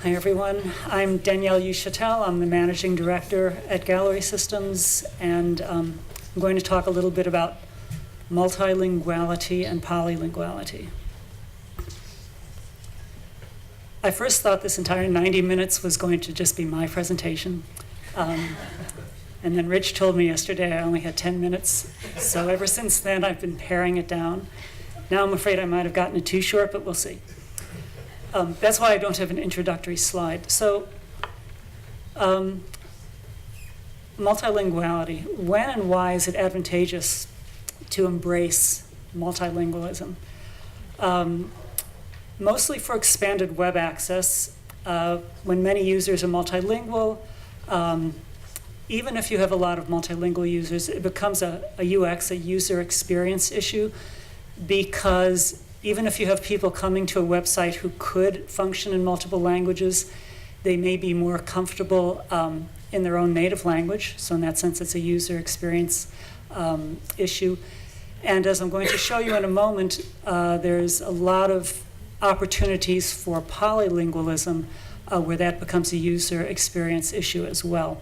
Hi everyone, I'm Danielle Uchitelle. I'm the Managing Director at Gallery Systems, and I'm going to talk a little bit about multilinguality and polylinguality. I first thought this entire 90 minutes was going to just be my presentation. And then Rich told me yesterday I only had 10 minutes. So ever since then, I've been paring it down. Now I'm afraid I might have gotten it too short, but we'll see. That's why I don't have an introductory slide. So multilinguality, when and why is it advantageous to embrace multilingualism? Mostly for expanded web access. When many users are multilingual, even if you have a lot of multilingual users, it becomes a UX, a user experience issue, because even if you have people coming to a website who could function in multiple languages, they may be more comfortable in their own native language. So in that sense, it's a user experience issue. And as I'm going to show you in a moment, there's a lot of opportunities for polylingualism where that becomes a user experience issue as well.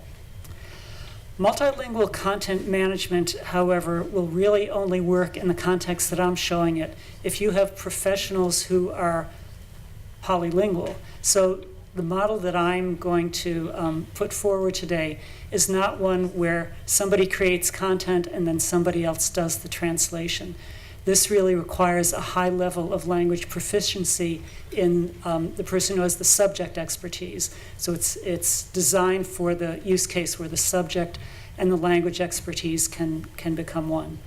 Multilingual content management, however, will really only work in the context that I'm showing it if you have professionals who are polylingual. So the model that I'm going to put forward today is not one where somebody creates content and then somebody else does the translation. This really requires a high level of language proficiency in the person who has the subject expertise. So it's designed for the use case where the subject and the language expertise can become one.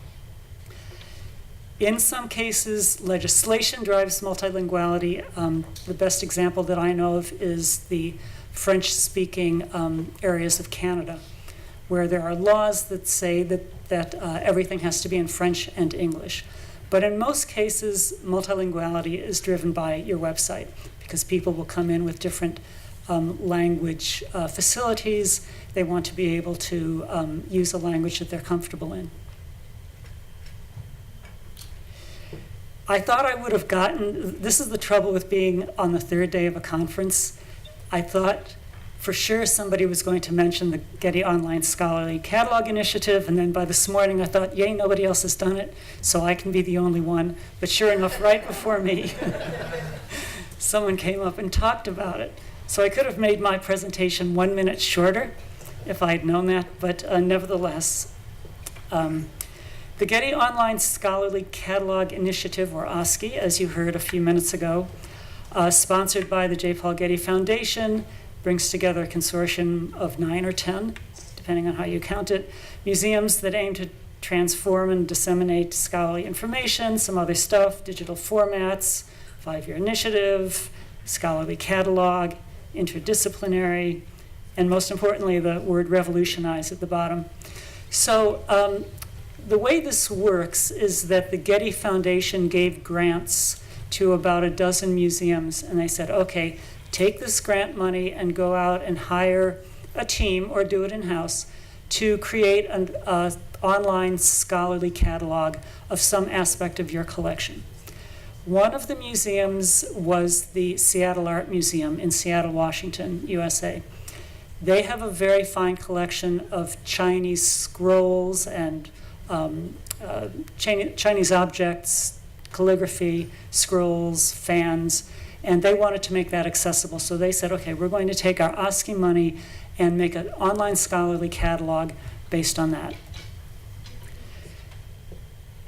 In some cases, legislation drives multilinguality. The best example that I know of is the French-speaking areas of Canada, where there are laws that say that everything has to be in French and English. But in most cases, multilinguality is driven by your website, because people will come in with different language facilities. They want to be able to use a language that they're comfortable in. I thought I would have gotten, this is the trouble with being on the third day of a conference. I thought for sure somebody was going to mention the Getty Online Scholarly Catalog Initiative, and then by this morning I thought, yay, nobody else has done it, so I can be the only one. But sure enough, right before me, someone came up and talked about it. So I could have made my presentation 1 minute shorter if I had known that, but nevertheless. The Getty Online Scholarly Catalog Initiative, or OSCE, as you heard a few minutes ago, sponsored by the J. Paul Getty Foundation, brings together a consortium of 9 or 10, depending on how you count it, museums that aim to transform and disseminate scholarly information, some other stuff, digital formats, 5-year initiative, scholarly catalog, interdisciplinary, and most importantly, the word revolutionize at the bottom. So the way this works is that the Getty Foundation gave grants to about a dozen museums, and they said, okay, take this grant money and go out and hire a team or do it in-house to create an online scholarly catalog of some aspect of your collection. One of the museums was the Seattle Art Museum in Seattle, Washington, USA. They have a very fine collection of Chinese scrolls and Chinese objects, calligraphy, scrolls, fans, and they wanted to make that accessible. So they said, okay, we're going to take our OSCE money and make an online scholarly catalog based on that.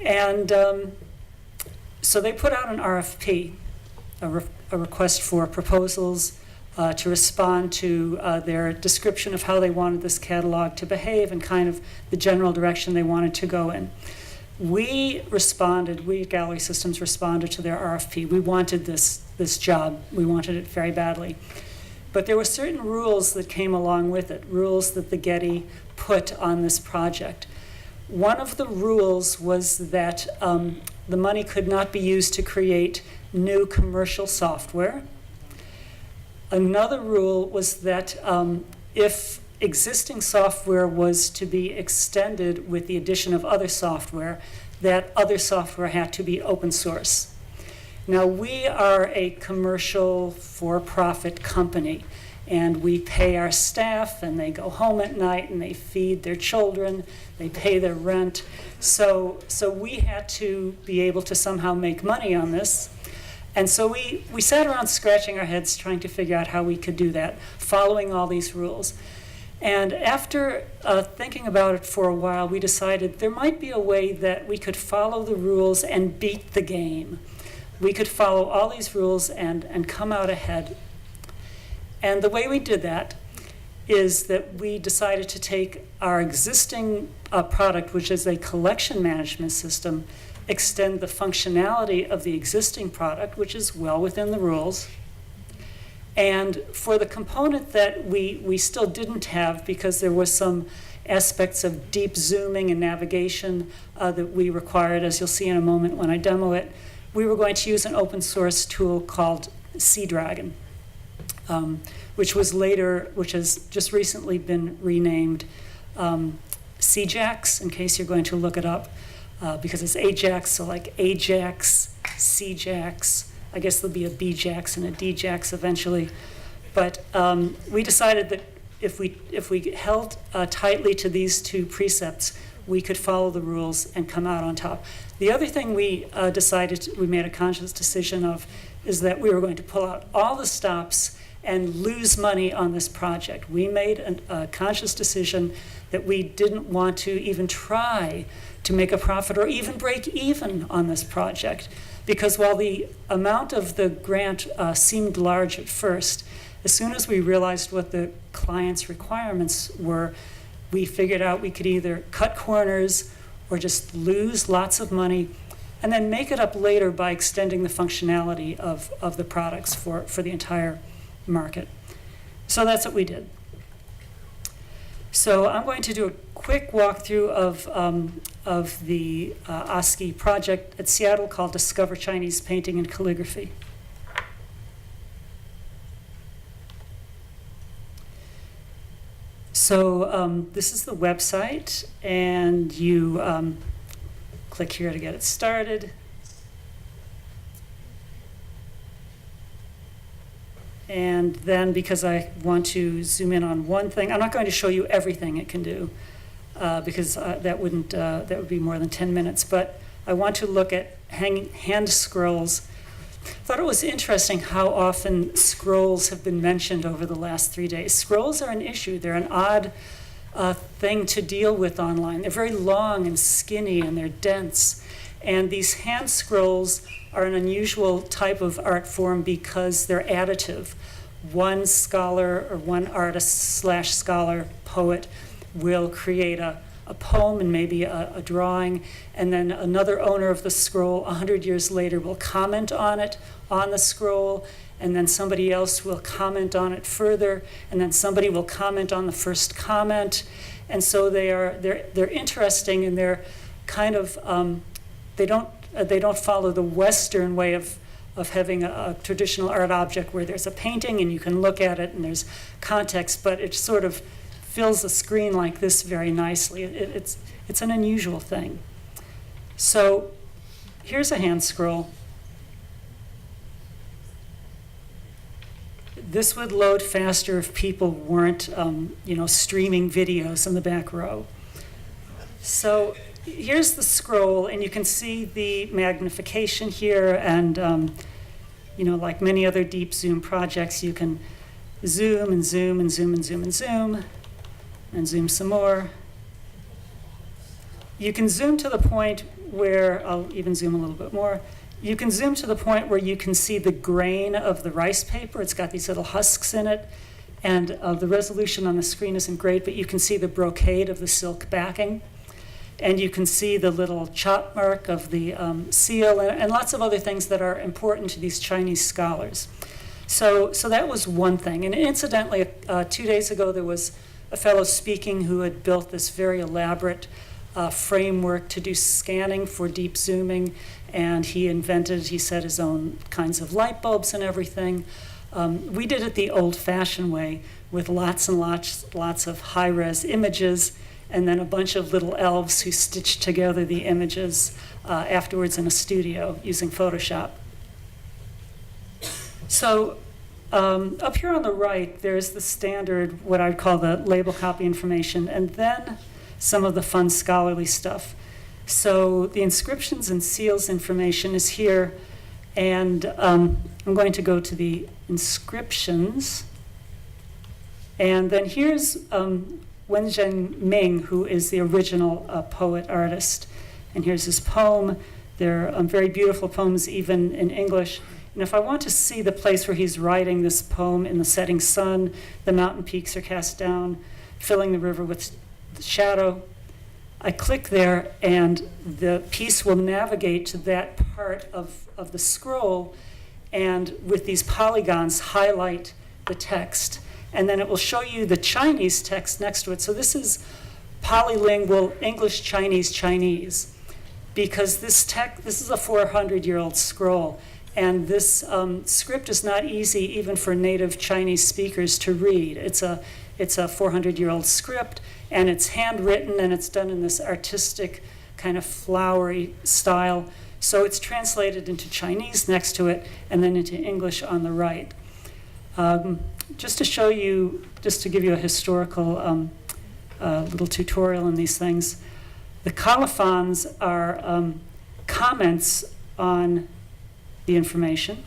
And so they put out an RFP, a request for proposals to respond to their description of how they wanted this catalog to behave and kind of the general direction they wanted to go in. We at Gallery Systems responded to their RFP. We wanted this job. We wanted it very badly. But there were certain rules that came along with it, rules that the Getty put on this project. One of the rules was that the money could not be used to create new commercial software. Another rule was that if existing software was to be extended with the addition of other software, that other software had to be open source. Now, we are a commercial for-profit company, and we pay our staff, and they go home at night, and they feed their children, they pay their rent. So we had to be able to somehow make money on this. And so we sat around scratching our heads trying to figure out how we could do that, following all these rules. And after thinking about it for a while, we decided there might be a way that we could follow the rules and beat the game. We could follow all these rules and come out ahead. And the way we did that is that we decided to take our existing product, which is a collection management system, extend the functionality of the existing product, which is well within the rules. And for the component that we still didn't have, because there was some aspects of deep zooming and navigation that we required, as you'll see in a moment when I demo it, we were going to use an open source tool called Sea-Dragon, which has just recently been renamed CJAX, in case you're going to look it up, because it's Ajax, so like Ajax, CJAX. I guess there'll be a BJAX and a DJAX eventually. But we decided that if we held tightly to these two precepts, we could follow the rules and come out on top. The other thing we made a conscious decision of, is that we were going to pull out all the stops and lose money on this project. We made a conscious decision that we didn't want to even try to make a profit or even break even on this project. Because while the amount of the grant seemed large at first, as soon as we realized what the client's requirements were, we figured out we could either cut corners or just lose lots of money and then make it up later by extending the functionality of the products for the entire market. So that's what we did. So I'm going to do a quick walkthrough of the OSCE project at Seattle called Discover Chinese Painting and Calligraphy. So this is the website, and you click here to get it started. And then, because I want to zoom in on one thing, I'm not going to show you everything it can do, because that would be more than 10 minutes. But I want to look at hand scrolls. I thought it was interesting how often scrolls have been mentioned over the last 3 days. Scrolls are an issue. They're an odd thing to deal with online. They're very long and skinny, and they're dense. And these hand scrolls are an unusual type of art form because they're additive. One scholar or one artist/scholar poet will create a poem and maybe a drawing, and then another owner of the scroll 100 years later will comment on it on the scroll, and then somebody else will comment on it further, and then somebody will comment on the first comment. And so they're interesting, and they're kind of they don't follow the Western way of having a traditional art object where there's a painting and you can look at it and there's context, but it sort of fills the screen like this very nicely. It's an unusual thing. So here's a hand scroll. This would load faster if people weren't streaming videos in the back row. So here's the scroll, and you can see the magnification here, and like many other deep zoom projects, you can zoom and zoom and zoom and zoom and zoom and zoom some more. You can zoom to the point where, I'll even zoom a little bit more, you can zoom to the point where you can see the grain of the rice paper. It's got these little husks in it, and the resolution on the screen isn't great, but you can see the brocade of the silk backing. And you can see the little chop mark of the seal, and lots of other things that are important to these Chinese scholars. So that was one thing. And incidentally, 2 days ago, there was a fellow speaking who had built this very elaborate framework to do scanning for deep zooming, and he said, his own kinds of light bulbs and everything. We did it the old-fashioned way, with lots and lots of high-res images, and then a bunch of little elves who stitched together the images afterwards in a studio using Photoshop. So up here on the right, there's the standard, what I'd call the label copy information, and then some of the fun scholarly stuff. So the inscriptions and seals information is here, and I'm going to go to the inscriptions. And then here's Wenzhen Ming, who is the original poet artist. And here's his poem. They're very beautiful poems, even in English. And if I want to see the place where he's writing this poem in the setting sun, the mountain peaks are cast down, filling the river with shadow, I click there, and the piece will navigate to that part of the scroll, and with these polygons, highlight the text. And then it will show you the Chinese text next to it. So this is polylingual English, Chinese, Chinese, because this is a 400-year-old scroll. And this script is not easy even for native Chinese speakers to read. It's a 400-year-old script, and it's handwritten, and it's done in this artistic kind of flowery style. So it's translated into Chinese next to it, and then into English on the right. Just to show you, just to give you a historical little tutorial on these things, the colophons are comments on the information.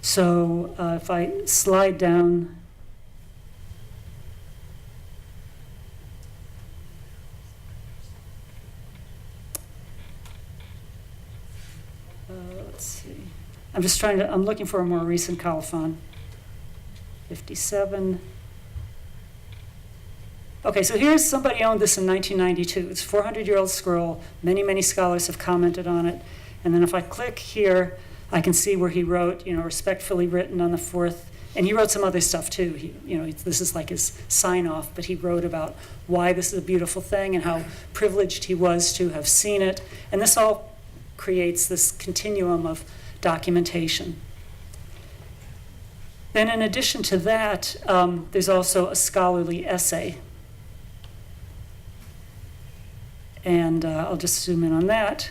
So if I slide down, let's see. I'm looking for a more recent colophon. 57. Okay, so here's somebody owned this in 1992. It's a 400-year-old scroll. Many, many scholars have commented on it. And then if I click here, I can see where he wrote, respectfully written on the 4th. And he wrote some other stuff too. This is like his sign-off, but he wrote about why this is a beautiful thing and how privileged he was to have seen it. And this all creates this continuum of documentation. Then in addition to that, there's also a scholarly essay. And I'll just zoom in on that.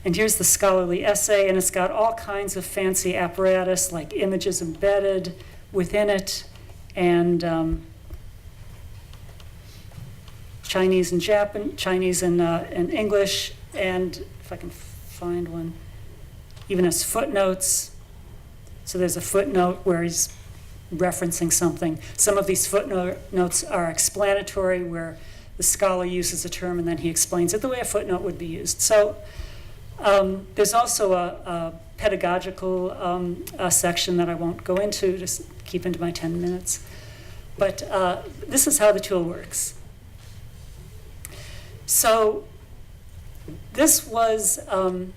And here's the scholarly essay, and it's got all kinds of fancy apparatus, like images embedded within it, and Chinese and Chinese and English, and if I can find one, even has footnotes. So there's a footnote where he's referencing something. Some of these footnotes are explanatory, where the scholar uses a term and then he explains it the way a footnote would be used. So there's also a pedagogical section that I won't go into, just keep into my 10 minutes. But this is how the tool works. So this wasn't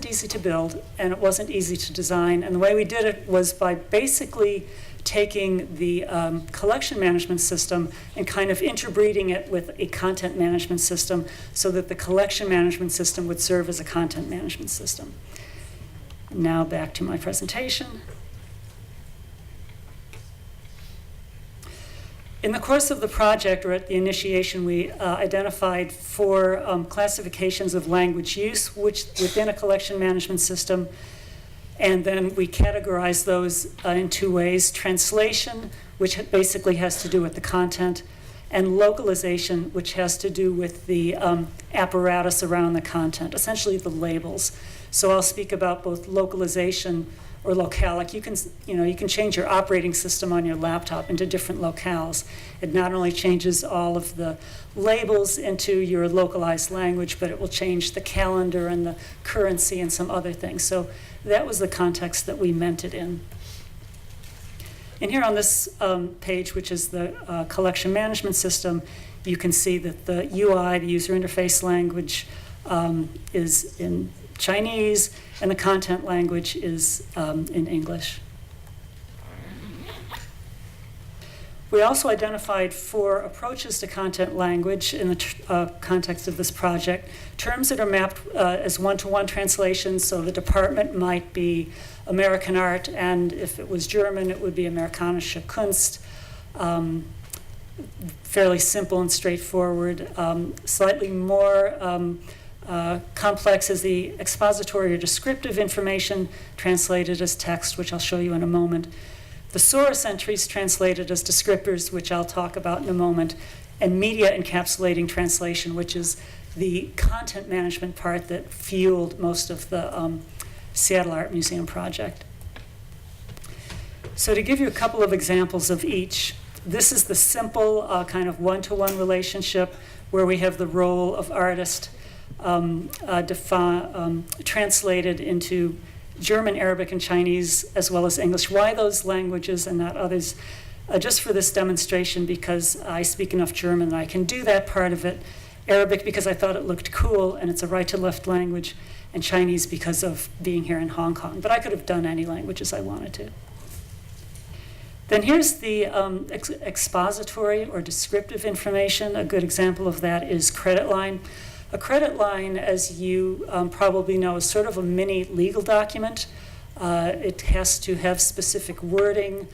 easy to build, and it wasn't easy to design. And the way we did it was by basically taking the collection management system and kind of interbreeding it with a content management system so that the collection management system would serve as a content management system. Now back to my presentation. In the course of the project, or at the initiation, we identified 4 classifications of language use within a collection management system. And then we categorize those in 2 ways: translation, which basically has to do with the content, and localization, which has to do with the apparatus around the content, essentially the labels. So I'll speak about both localization or localic. You can change your operating system on your laptop into different locales. It not only changes all of the labels into your localized language, but it will change the calendar and the currency and some other things. So that was the context that we meant it in. And here on this page, which is the collection management system, you can see that the UI, the user interface language, is in Chinese, and the content language is in English. We also identified 4 approaches to content language in the context of this project. Terms that are mapped as one-to-one translations, so the department might be American art, and if it was German, it would be Amerikanische Kunst. Fairly simple and straightforward. Slightly more Complex is the expository or descriptive information translated as text, which I'll show you in a moment. Thesaurus entries translated as descriptors, which I'll talk about in a moment. And media encapsulating translation, which is the content management part that fueled most of the Seattle Art Museum project. So to give you a couple of examples of each, this is the simple kind of one-to-one relationship where we have the role of artist translated into German, Arabic, and Chinese, as well as English. Why those languages and not others? Just for this demonstration, because I speak enough German and I can do that part of it. Arabic, because I thought it looked cool and it's a right-to-left language. And Chinese, because of being here in Hong Kong. But I could have done any languages I wanted to. Then here's the expository or descriptive information. A good example of that is credit line. A credit line, as you probably know, is sort of a mini legal document. It has to have specific wording.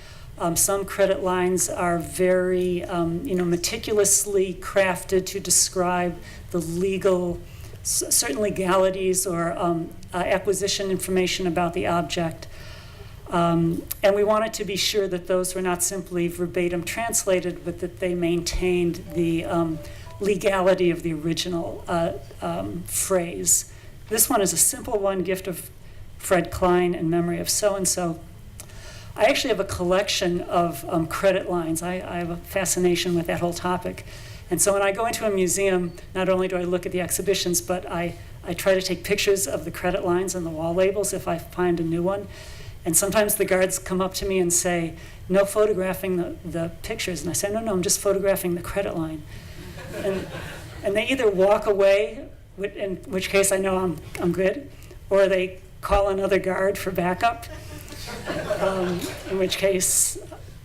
Some credit lines are very meticulously crafted to describe the legal, certain legalities or acquisition information about the object. And we wanted to be sure that those were not simply verbatim translated, but that they maintained the legality of the original phrase. This one is a simple one, gift of Fred Klein in memory of so-and-so. I actually have a collection of credit lines. I have a fascination with that whole topic. And so when I go into a museum, not only do I look at the exhibitions, but I try to take pictures of the credit lines and the wall labels if I find a new one. And sometimes the guards come up to me and say, no photographing the pictures. And I say, no, I'm just photographing the credit line. And they either walk away, in which case I know I'm good, or they call another guard for backup, in which case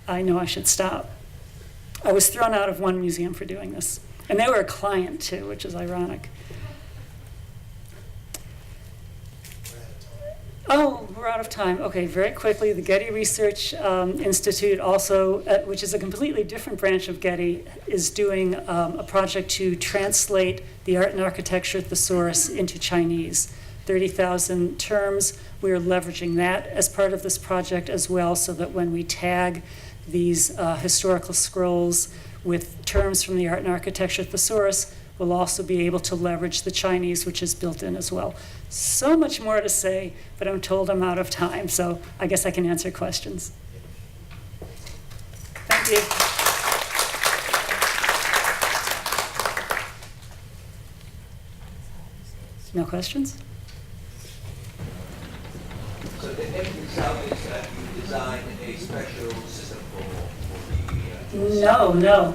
I know I should stop. I was thrown out of one museum for doing this. And they were a client too, which is ironic. Oh, we're out of time. Okay, very quickly, the Getty Research Institute also, which is a completely different branch of Getty, is doing a project to translate the art and architecture thesaurus into Chinese. 30,000 terms. We are leveraging that as part of this project as well, so that when we tag these historical scrolls with terms from the art and architecture thesaurus, we'll also be able to leverage the Chinese, which is built in as well. So much more to say, but I'm told I'm out of time, so I guess I can answer questions. Thank you. No questions? So the end result is that you design a special system for the... No.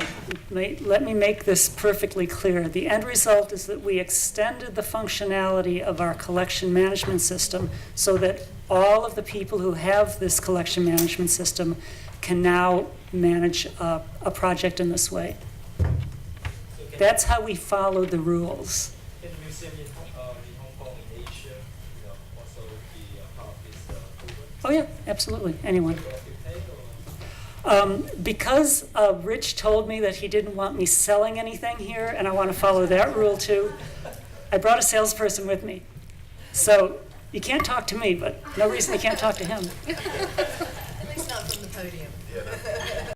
Let me make this perfectly clear. The end result is that we extended the functionality of our collection management system so that all of the people who have this collection management system can now manage a project in this way. That's how we follow the rules. Can the museum in Hong Kong, in Asia, also be part of this program? Oh yeah, absolutely, anyone. Because Rich told me that he didn't want me selling anything here, and I want to follow that rule too, I brought a salesperson with me. So you can't talk to me, but no reason you can't talk to him. At least not from the podium.